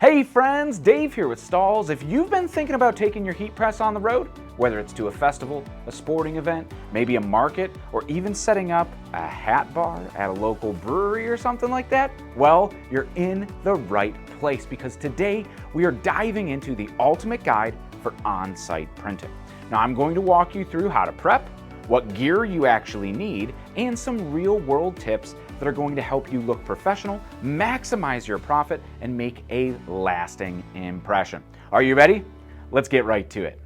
Hey friends, Dave here with Stahls. If you've been thinking about taking your heat press on the road, whether it's to a festival, a sporting event, maybe a market, or even setting up a hat bar at a local brewery or something like that, well, you're in the right place because today we are diving into the ultimate guide for on-site printing. Now I'm going to walk you through how to prep, what gear you actually need, and some real-world tips that are going to help you look professional, maximize your profit, and make a lasting impression. Are you ready? Let's get right to it.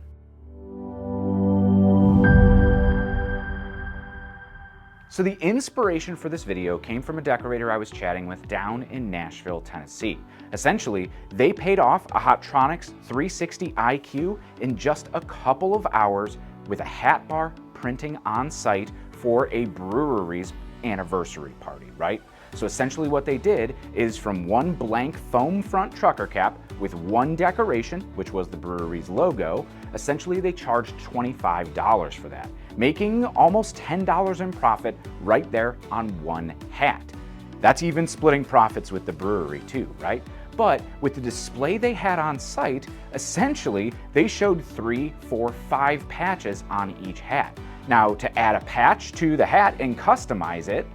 So the inspiration for this video came from a decorator I was chatting with down in Nashville, Tennessee. Essentially, they paid off a Hotronix 360 IQ in just a couple of hours with a hat bar printing on site for a brewery's anniversary party, right? So essentially what they did is from one blank foam front trucker cap with one decoration, which was the brewery's logo, essentially they charged $25 for that, making almost $10 in profit right there on one hat. That's even splitting profits with the brewery too, right? But with the display they had on site, essentially they showed 3, 4, 5 patches on each hat. Now to add a patch to the hat and customize it,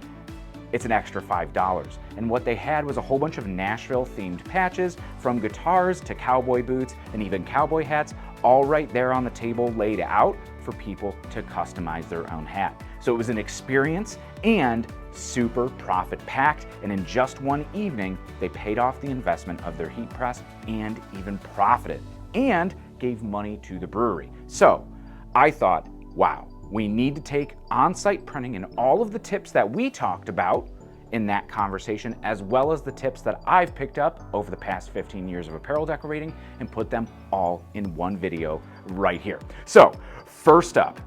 it's an extra $5. And what they had was a whole bunch of Nashville themed patches, from guitars to cowboy boots and even cowboy hats, all right there on the table laid out for people to customize their own hat. So it was an experience and super profit packed, and in just one evening they paid off the investment of their heat press and even profited and gave money to the brewery. So I thought, wow, we need to take on-site printing and all of the tips that we talked about in that conversation, as well as the tips that I've picked up over the past 15 years of apparel decorating, and put them all in one video right here. So first up,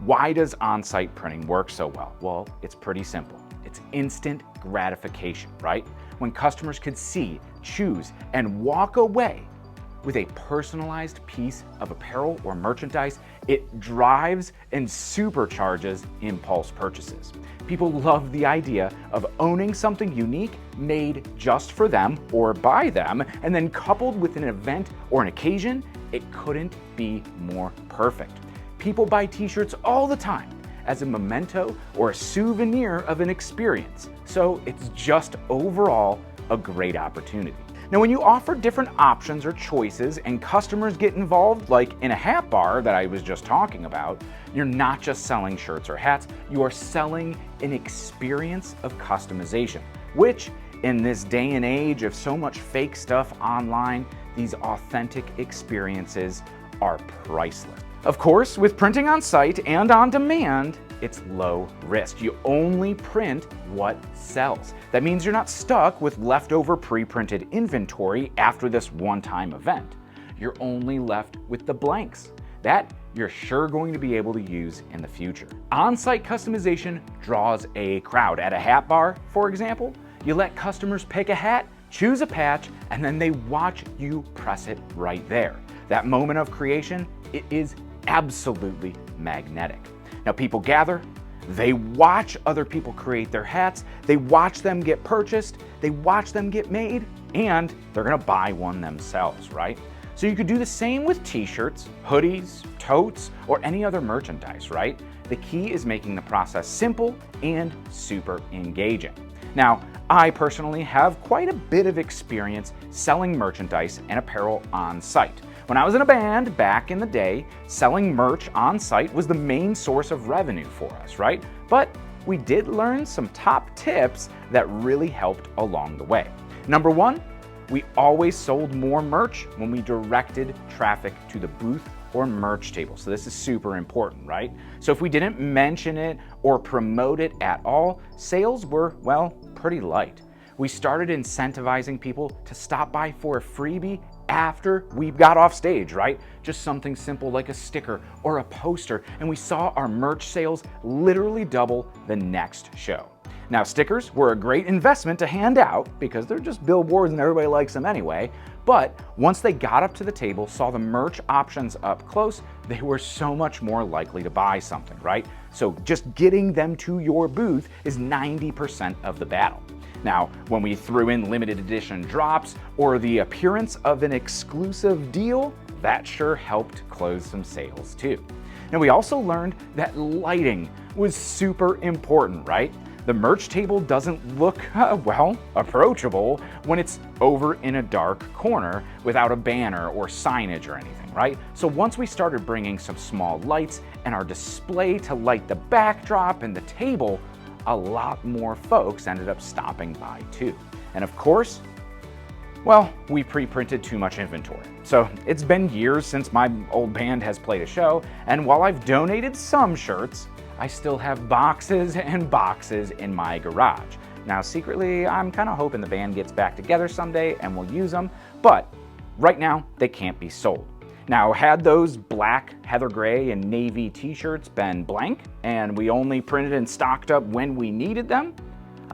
why does on-site printing work so well? Well, it's pretty simple. It's instant gratification, right? When customers could see, choose, and walk away with a personalized piece of apparel or merchandise, it drives and supercharges impulse purchases. People love the idea of owning something unique made just for them or by them, and then coupled with an event or an occasion, it couldn't be more perfect. People buy t-shirts all the time as a memento or a souvenir of an experience, so it's just overall a great opportunity. Now, when you offer different options or choices and customers get involved, like in a hat bar that I was just talking about, you're not just selling shirts or hats, you are selling an experience of customization, which in this day and age of so much fake stuff online, these authentic experiences are priceless. Of course, with printing on site and on demand, it's low risk. You only print what sells. That means you're not stuck with leftover pre-printed inventory after this one-time event. You're only left with the blanks that you're sure going to be able to use in the future. On-site customization draws a crowd. At a hat bar, for example, you let customers pick a hat, choose a patch, and then they watch you press it right there. That moment of creation, it is absolutely magnetic. Now people gather, they watch other people create their hats, they watch them get purchased, they watch them get made, and they're gonna buy one themselves, right? So you could do the same with t-shirts, hoodies, totes, or any other merchandise, right? The key is making the process simple and super engaging. Now, I personally have quite a bit of experience selling merchandise and apparel on site. When I was in a band back in the day, selling merch on site was the main source of revenue for us, right? But we did learn some top tips that really helped along the way. Number one, we always sold more merch when we directed traffic to the booth or merch table. So this is super important, right? So if we didn't mention it or promote it at all, sales were, well, pretty light. We started incentivizing people to stop by for a freebie after we got off stage, right? Just something simple like a sticker or a poster, and we saw our merch sales literally double the next show. Now, stickers were a great investment to hand out because they're just billboards and everybody likes them anyway, but once they got up to the table, saw the merch options up close, they were so much more likely to buy something, right? So just getting them to your booth is 90% of the battle. Now, when we threw in limited edition drops or the appearance of an exclusive deal, that sure helped close some sales too. Now, we also learned that lighting was super important, right? The merch table doesn't look, well, approachable when it's over in a dark corner without a banner or signage or anything, right? So once we started bringing some small lights and our display to light the backdrop and the table, a lot more folks ended up stopping by too. And of course, well, we pre-printed too much inventory. So it's been years since my old band has played a show, and while I've donated some shirts, I still have boxes and boxes in my garage. Now, secretly, I'm kind of hoping the band gets back together someday and we'll use them, but right now, they can't be sold. Now, had those black, heather gray, and navy t-shirts been blank, and we only printed and stocked up when we needed them,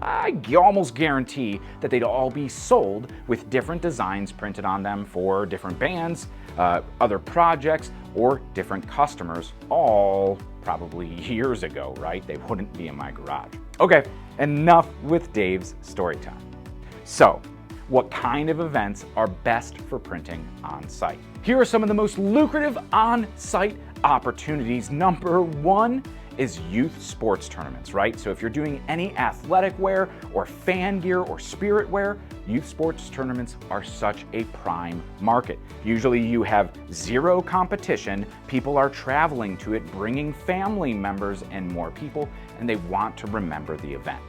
I almost guarantee that they'd all be sold with different designs printed on them for different bands, other projects, or different customers, all probably years ago, right? They wouldn't be in my garage. Okay, enough with Dave's story time. So, what kind of events are best for printing on site? Here are some of the most lucrative on-site opportunities. Number one is youth sports tournaments, right? So if you're doing any athletic wear or fan gear or spirit wear, youth sports tournaments are such a prime market. Usually you have zero competition, people are traveling to it, bringing family members and more people, and they want to remember the event.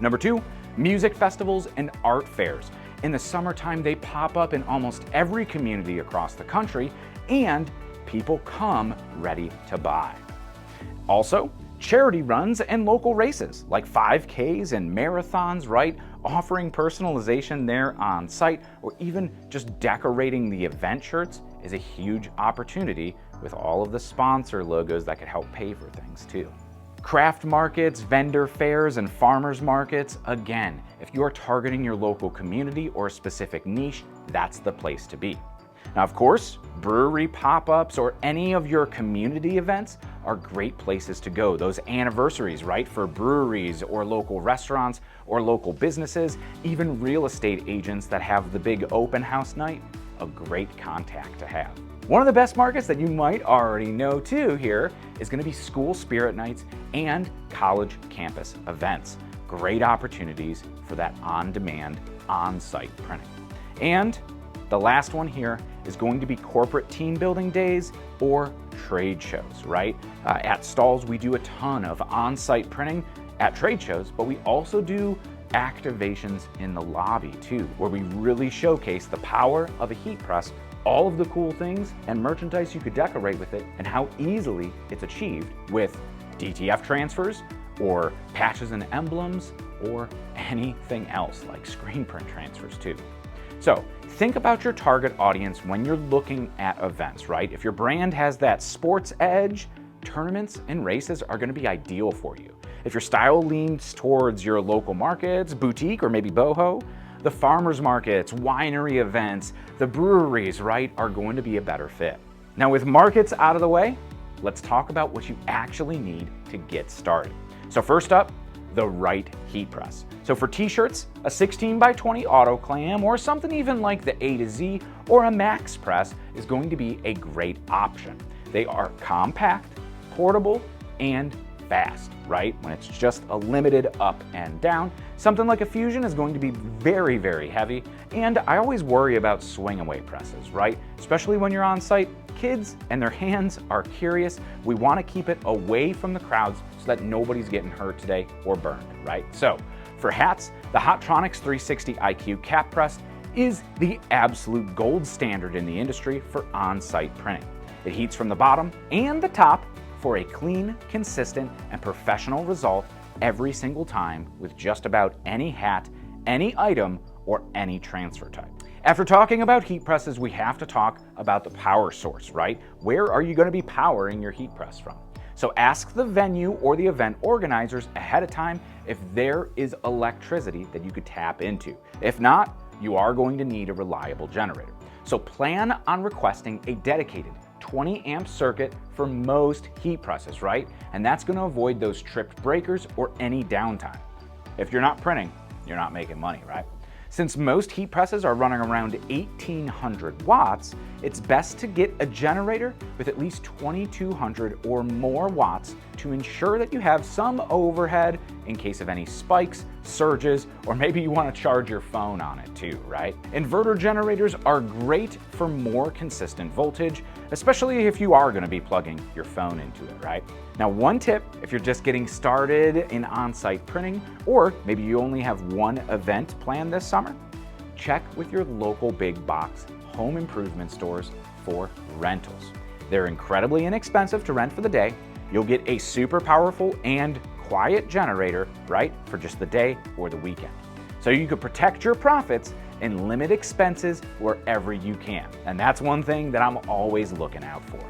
Number two, music festivals and art fairs. In the summertime, they pop up in almost every community across the country, and people come ready to buy. Also, charity runs and local races like 5Ks and marathons, right? Offering personalization there on site, or even just decorating the event shirts is a huge opportunity with all of the sponsor logos that could help pay for things too. Craft markets, vendor fairs, and farmers markets, again, if you are targeting your local community or a specific niche, that's the place to be. Now, of course, brewery pop-ups or any of your community events are great places to go. Those anniversaries, right, for breweries or local restaurants or local businesses, even real estate agents that have the big open house night, a great contact to have. One of the best markets that you might already know too here is going to be school spirit nights and college campus events. Great opportunities for that on-demand, on-site printing. And the last one here is going to be corporate team building days or trade shows, right? At Stahls, we do a ton of on-site printing at trade shows, but we also do activations in the lobby too, where we really showcase the power of a heat press, all of the cool things and merchandise you could decorate with it, and how easily it's achieved with DTF transfers or patches and emblems or anything else like screen print transfers too. So think about your target audience when you're looking at events, right? If your brand has that sports edge, tournaments and races are going to be ideal for you. If your style leans towards your local markets, boutique, or maybe boho, the farmers markets, winery events, the breweries, right, are going to be a better fit. Now, with markets out of the way, let's talk about what you actually need to get started. So first up, the right heat press. So for t-shirts, a 16x20 autoclam or something even like the A to Z or a max press is going to be a great option. They are compact, portable, and fast, right? When it's just a limited up and down. Something like a Fusion is going to be very, very heavy, and I always worry about swing away presses, right? Especially when you're on site. Kids and their hands are curious. We want to keep it away from the crowds so that nobody's getting hurt today or burned, right? So for hats, the Hotronix 360 IQ cap press is the absolute gold standard in the industry for on-site printing. It heats from the bottom and the top for a clean, consistent, and professional result every single time with just about any hat, any item, or any transfer type. After talking about heat presses, we have to talk about the power source, right? Where are you going to be powering your heat press from? So ask the venue or the event organizers ahead of time if there is electricity that you could tap into. If not, you are going to need a reliable generator. So plan on requesting a dedicated 20 amp circuit for most heat presses, right? And that's going to avoid those tripped breakers or any downtime. If you're not printing, you're not making money, right? Since most heat presses are running around 1800 watts, it's best to get a generator with at least 2200 or more watts to ensure that you have some overhead in case of any spikes, surges, or maybe you want to charge your phone on it too, right? Inverter generators are great for more consistent voltage, especially if you are going to be plugging your phone into it, right? Now, one tip, if you're just getting started in on-site printing, or maybe you only have one event planned this summer, check with your local big box home improvement stores for rentals. They're incredibly inexpensive to rent for the day. You'll get a super powerful and quiet generator, right, for just the day or the weekend. So you could protect your profits and limit expenses wherever you can. And that's one thing that I'm always looking out for.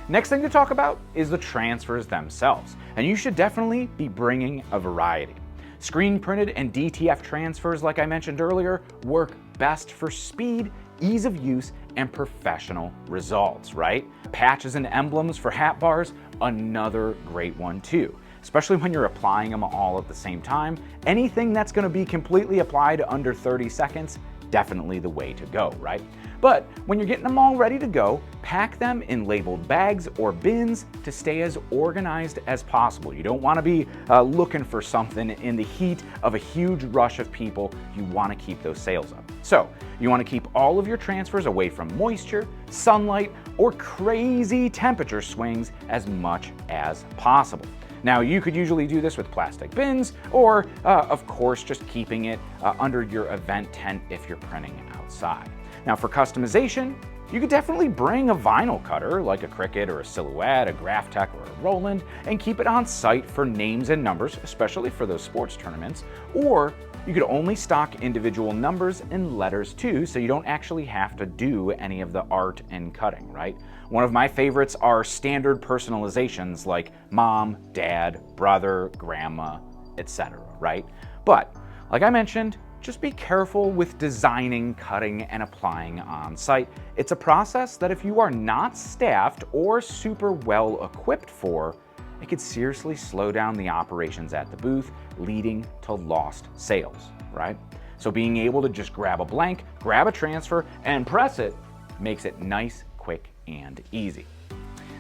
Next thing to talk about is the transfers themselves. And you should definitely be bringing a variety. Screen printed and DTF transfers, like I mentioned earlier, work best for speed, ease of use, and professional results, right? Patches and emblems for hat bars, another great one too. Especially when you're applying them all at the same time. Anything that's going to be completely applied under 30 seconds, definitely the way to go, right? But when you're getting them all ready to go, pack them in labeled bags or bins to stay as organized as possible. You don't want to be looking for something in the heat of a huge rush of people. You want to keep those sales up. So you want to keep all of your transfers away from moisture, sunlight, or crazy temperature swings as much as possible. Now, you could usually do this with plastic bins or, of course, just keeping it under your event tent if you're printing outside. Now, for customization, you could definitely bring a vinyl cutter like a Cricut or a Silhouette, a Graphtec or a Roland, and keep it on site for names and numbers, especially for those sports tournaments. Or you could only stock individual numbers and letters too, so you don't actually have to do any of the art and cutting, right? One of my favorites are standard personalizations like mom, dad, brother, grandma, etc., right? But like I mentioned, just be careful with designing, cutting, and applying on site. It's a process that if you are not staffed or super well equipped for, it could seriously slow down the operations at the booth, leading to lost sales, right? So being able to just grab a blank, grab a transfer, and press it makes it nice, quick, and easy.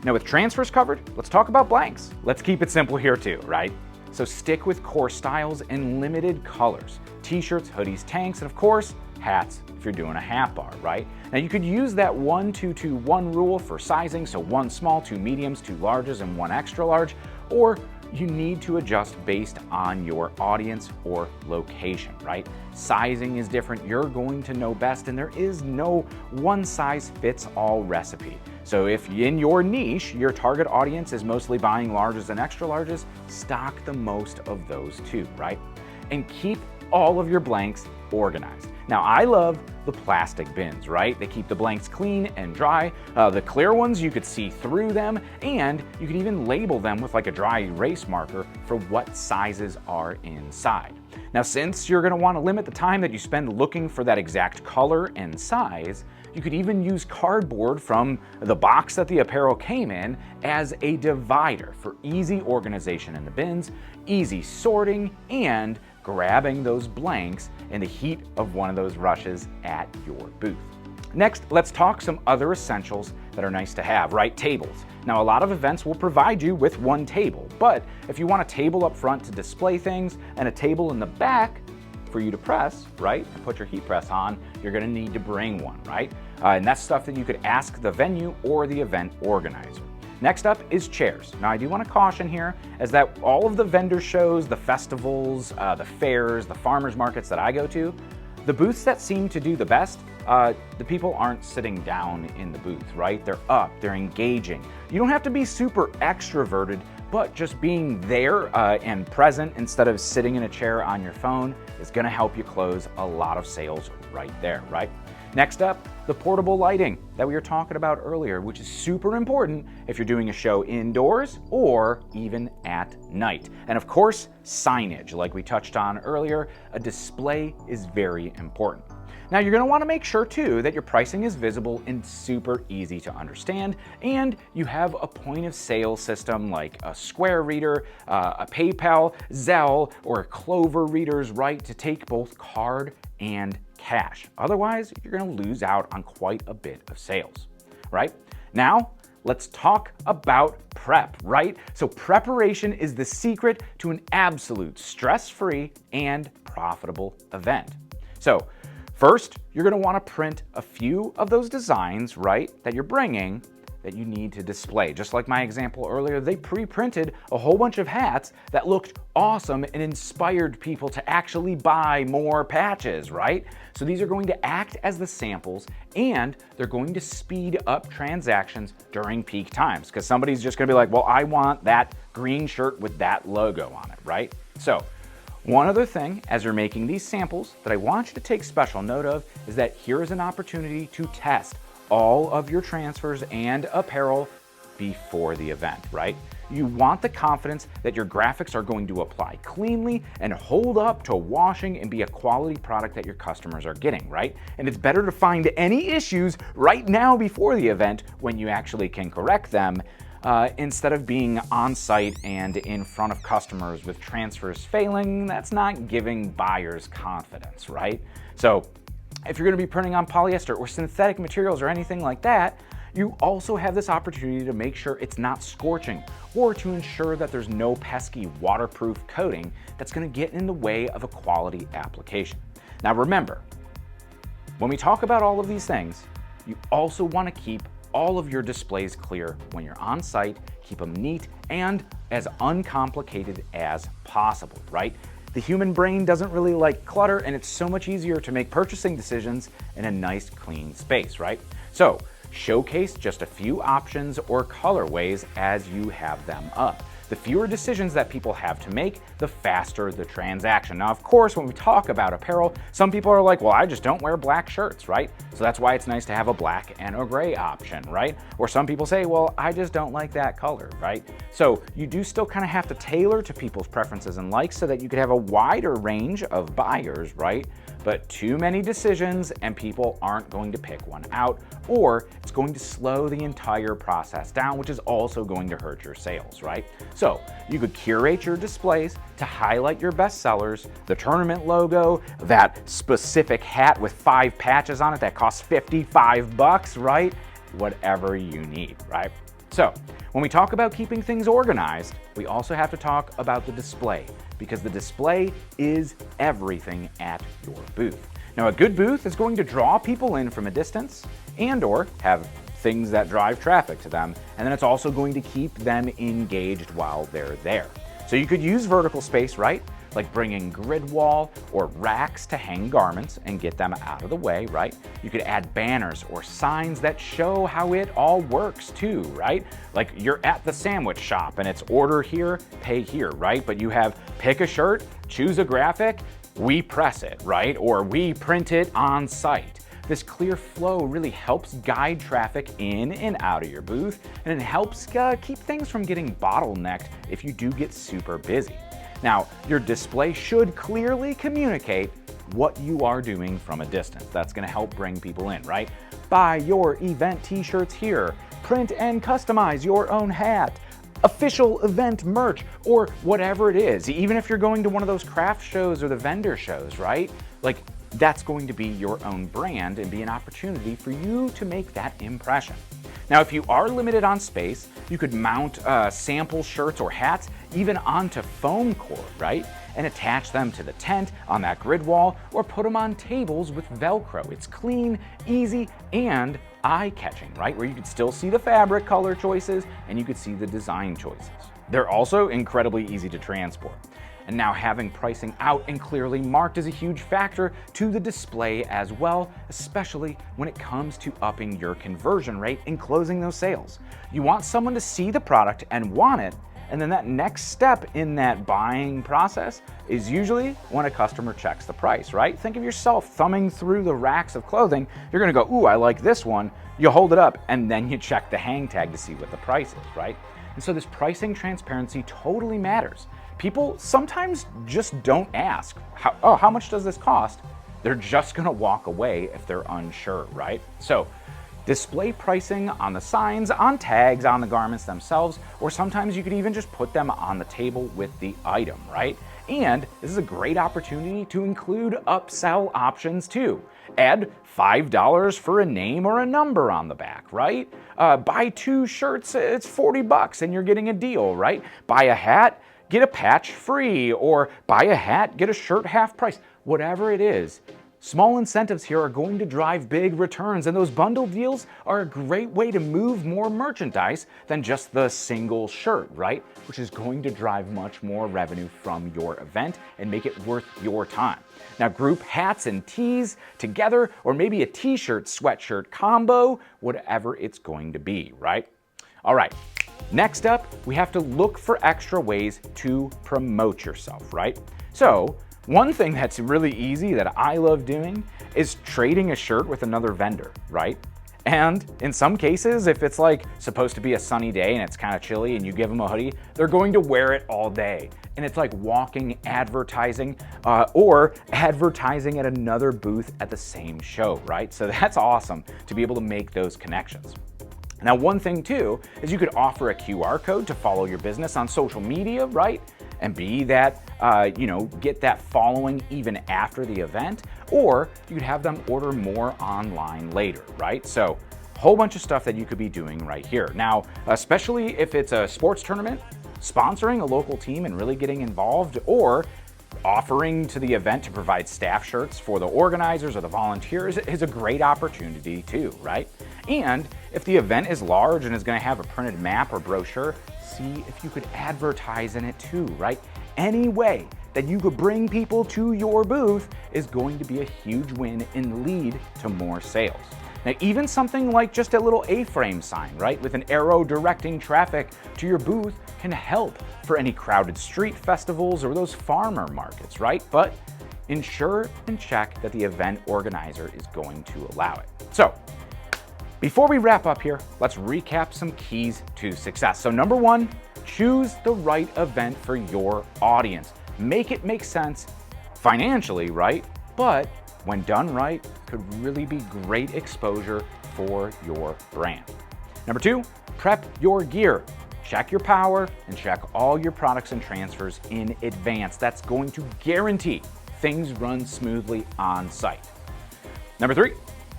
Now with transfers covered, let's talk about blanks. Let's keep it simple here too, right? So stick with core styles and limited colors. T-shirts, hoodies, tanks, and of course, hats if you're doing a hat bar, right? Now you could use that 1-2-2-1 rule for sizing, so 1 small, 2 mediums, 2 larges, and 1 extra large, or you need to adjust based on your audience or location, right? Sizing is different, you're going to know best, and there is no one-size-fits-all recipe. So if in your niche, your target audience is mostly buying larges and extra larges, stock the most of those too, right? And keep all of your blanks organized. Now I love the plastic bins, right? They keep the blanks clean and dry. The clear ones, you could see through them, and you could even label them with like a dry erase marker for what sizes are inside. Now, since you're gonna wanna limit the time that you spend looking for that exact color and size, you could even use cardboard from the box that the apparel came in as a divider for easy organization in the bins, easy sorting, and grabbing those blanks in the heat of one of those rushes at your booth. Next, let's talk some other essentials that are nice to have, right? Tables. Now, a lot of events will provide you with one table, but if you want a table up front to display things and a table in the back for you to press, right, and put your heat press on, you're gonna need to bring one, right? And that's stuff that you could ask the venue or the event organizer. Next up is chairs. Now I do want to caution here is that all of the vendor shows, the festivals, the fairs, the farmers markets that I go to, the booths that seem to do the best, the people aren't sitting down in the booth, right? They're up, they're engaging. You don't have to be super extroverted, but just being there and present instead of sitting in a chair on your phone is gonna help you close a lot of sales right there, right? Next up, the portable lighting that we were talking about earlier, which is super important if you're doing a show indoors or even at night. And of course, signage, like we touched on earlier, a display is very important. Now you're going to want to make sure too that your pricing is visible and super easy to understand, and you have a point of sale system like a Square reader, a PayPal, Zelle, or a Clover readers, right, to take both card and cash. Otherwise, you're going to lose out on quite a bit of sales, right? Now, let's talk about prep, right? So preparation is the secret to an absolute stress-free and profitable event. So first, you're going to want to print a few of those designs, right, that you're bringing that you need to display. Just like my example earlier, they pre-printed a whole bunch of hats that looked awesome and inspired people to actually buy more patches, right? So these are going to act as the samples, and they're going to speed up transactions during peak times, because somebody's just going to be like, well, I want that green shirt with that logo on it, right? So one other thing as you're making these samples that I want you to take special note of is that here is an opportunity to test all of your transfers and apparel before the event, right? You want the confidence that your graphics are going to apply cleanly and hold up to washing and be a quality product that your customers are getting, right? And it's better to find any issues right now before the event when you actually can correct them, instead of being on site and in front of customers with transfers failing. That's not giving buyers confidence, right? So if you're going to be printing on polyester or synthetic materials or anything like that, you also have this opportunity to make sure it's not scorching, or to ensure that there's no pesky waterproof coating that's going to get in the way of a quality application. Now remember, when we talk about all of these things, you also want to keep all of your displays clear when you're on site, keep them neat and as uncomplicated as possible, right? The human brain doesn't really like clutter, and it's so much easier to make purchasing decisions in a nice, clean space, right? So showcase just a few options or colorways as you have them up. The fewer decisions that people have to make, the faster the transaction. Now, of course, when we talk about apparel, some people are like, well, I just don't wear black shirts, right? So that's why it's nice to have a black and a gray option, right? Or some people say, well, I just don't like that color, right? So you do still kind of have to tailor to people's preferences and likes so that you could have a wider range of buyers, right? But too many decisions and people aren't going to pick one out, or it's going to slow the entire process down, which is also going to hurt your sales, right? So you could curate your displays to highlight your best sellers, the tournament logo, that specific hat with 5 patches on it that costs $55, right? Whatever you need, right? So when we talk about keeping things organized, we also have to talk about the display, because the display is everything at your booth. Now, a good booth is going to draw people in from a distance and or have things that drive traffic to them, and then it's also going to keep them engaged while they're there. So you could use vertical space, right? Like bringing grid wall or racks to hang garments and get them out of the way, right? You could add banners or signs that show how it all works too, right? Like you're at the sandwich shop and it's order here, pay here, right? But you have pick a shirt, choose a graphic, we press it, right? Or we print it on site. This clear flow really helps guide traffic in and out of your booth, and it helps keep things from getting bottlenecked if you do get super busy. Now, your display should clearly communicate what you are doing from a distance. That's going to help bring people in, right? Buy your event t-shirts here, print and customize your own hat, official event merch, or whatever it is. Even if you're going to one of those craft shows or the vendor shows, right? Like, that's going to be your own brand and be an opportunity for you to make that impression. Now, if you are limited on space, you could mount sample shirts or hats even onto foam cord, right? And attach them to the tent on that grid wall, or put them on tables with Velcro. It's clean, easy, and eye-catching, right? Where you could still see the fabric color choices and you could see the design choices. They're also incredibly easy to transport. And now having pricing out and clearly marked is a huge factor to the display as well, especially when it comes to upping your conversion rate and closing those sales. You want someone to see the product and want it, And then that next step in that buying process is usually when a customer checks the price, right? Think of yourself thumbing through the racks of clothing. You're gonna go, ooh, I like this one. You hold it up and then you check the hang tag to see what the price is, right? And so this pricing transparency totally matters. People sometimes just don't ask, how much does this cost? They're just gonna walk away if they're unsure, right? So display pricing on the signs, on tags, on the garments themselves, or sometimes you could even just put them on the table with the item, right? And this is a great opportunity to include upsell options too. Add $5 for a name or a number on the back, right? Buy 2 shirts, it's $40 and you're getting a deal, right? Buy a hat, get a patch free, or buy a hat, get a shirt half price. Whatever it is, small incentives here are going to drive big returns, and those bundle deals are a great way to move more merchandise than just the single shirt, right? Which is going to drive much more revenue from your event and make it worth your time. Now group hats and tees together, or maybe a t-shirt, sweatshirt combo, whatever it's going to be, right? All right, next up, we have to look for extra ways to promote yourself, right? So one thing that's really easy that I love doing is trading a shirt with another vendor, right? And in some cases, if it's like supposed to be a sunny day and it's kind of chilly and you give them a hoodie, they're going to wear it all day. And it's like walking advertising or advertising at another booth at the same show, right? So that's awesome to be able to make those connections. Now, one thing too is you could offer a QR code to follow your business on social media, right? And be that, get that following even after the event, or you could have them order more online later, right? So a whole bunch of stuff that you could be doing right here. Now, especially if it's a sports tournament, sponsoring a local team and really getting involved, or offering to the event to provide staff shirts for the organizers or the volunteers is a great opportunity too, right? And if the event is large and is going to have a printed map or brochure, see if you could advertise in it too, right? Any way that you could bring people to your booth is going to be a huge win and lead to more sales. Now, even something like just a little A-frame sign, right, with an arrow directing traffic to your booth can help for any crowded street festivals or those farmer markets, right? But ensure and check that the event organizer is going to allow it. So, before we wrap up here, let's recap some keys to success. So number 1, choose the right event for your audience. Make it make sense financially, right? But when done right, could really be great exposure for your brand. Number 2, prep your gear. Check your power and check all your products and transfers in advance. That's going to guarantee things run smoothly on site. Number 3,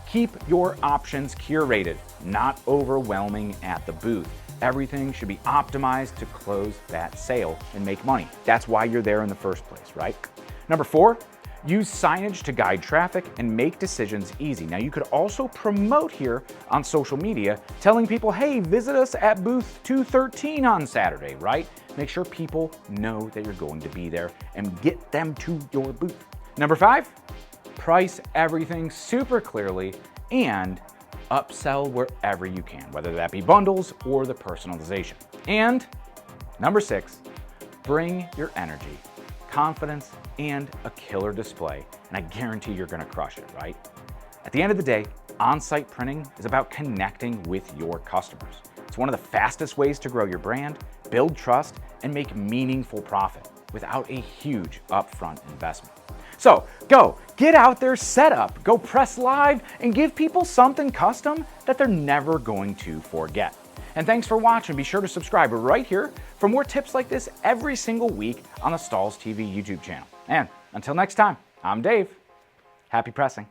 keep your options curated, not overwhelming at the booth. Everything should be optimized to close that sale and make money. That's why you're there in the first place, right? Number 4, use signage to guide traffic and make decisions easy. Now you could also promote here on social media, telling people, hey, visit us at booth 213 on Saturday, right? Make sure people know that you're going to be there and get them to your booth. Number 5, price everything super clearly and upsell wherever you can, whether that be bundles or the personalization. And number 6, bring your energy, confidence, and a killer display, and I guarantee you're gonna crush it, right? At the end of the day, on-site printing is about connecting with your customers. It's one of the fastest ways to grow your brand, build trust, and make meaningful profit without a huge upfront investment. So go, get out there, set up, go press live, and give people something custom that they're never going to forget. And thanks for watching. Be sure to subscribe right here for more tips like this every single week on the Stahls TV YouTube channel. And until next time, I'm Dave. Happy pressing.